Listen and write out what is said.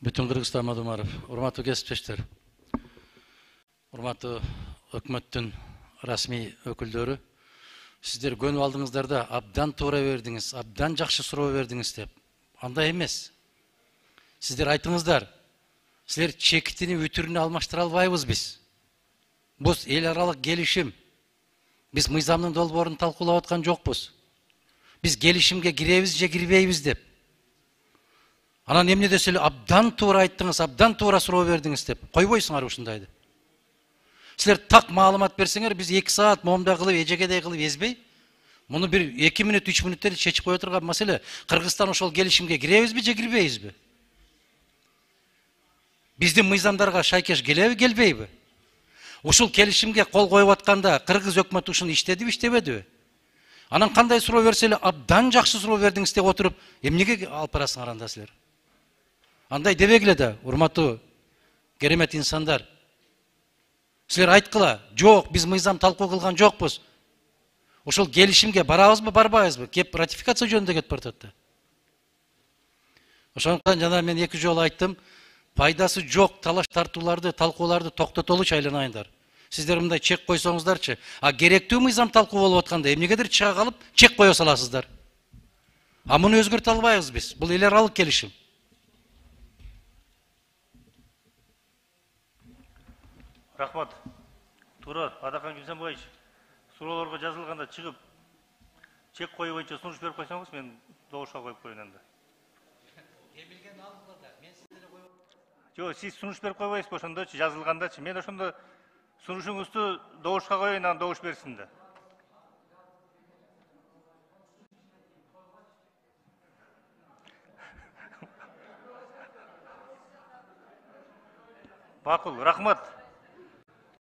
Бүтін Кыргызстан Мадумаров, урматтуу кесиптештер, урматтуу өкмөттүн расмий өкүлдөрү, сиздер көнүп алдыңыздар да абдан туура бердиңиз, абдан жакшы суроо бердиңиз деп. Андай эмес. Сиздер айтыңыздар, силер чекитини үтүрүнө алмаштыра албайбыз биз. Бул эл аралык келишим. Биз мыйзамдын долбоорун талкуулап аткан жокпуз. Биз келишимге киребиз же кирбейбиз деп. Анан эмне десе эле абдан туура айттыңыз, абдан туура суроо бердиңиз деп. Койбойсуңар ушундайды. Силер так маалымат берсеңер, биз 2 саат момундай кылып, эжегедей кылып эзбей, муну бир 2 мүнөт, 3 мүнөттө чечип кое турган маселе. Кыргызстан ошол келишимге киребизби же кирбейбизби? Биздин мыйзамдарга шайкеш келеби, келбейби? Ушул келишимге кол коюп атканда кыргыз өкмөтү ушуну иштедиби, иштебедиби? Анан кандай суроо берсе эле абдан жакшы суроо бердиңиз деп отуруп, эмнеге алып барасыңар анда силер? Андай дебегиле да, урматтуу керемет инсандар. Силер айткыла, жок, биз мыйзам талкуу кылган жокпуз. Ошол келишимге барабызбы, барбайбызбы? Кеп ратификация жөнүндө кетип баратат да. Ошондуктан жана мен 2 жолу айттым, пайдасы жок талаш тартууларды, талкууларды токтотолучу айланайындар. Сиздер мындай чек койсоңуздарчы, а керектүү мыйзам талкуу болуп атканда эмнегедир чыга калып чек кое саласыздар. А муну өзгөртө албайбыз биз. Бул эл аралык келишим. Рахмат. Тура, Адахан Кимсанбаевич, суроолорго жазылганда чыгып, чек кою боюнча сунуш берип койсоңуз, мен добушка коюп коеюн анда. Эмилген алгыда, мен сиздерге коюп. Жок, сиз сунуш берип койбойсузбу ошондочу жазылгандачы. Мен ошондо сунушуңузду добушка коеюн, анан добуш берсин да. Макул, рахмат.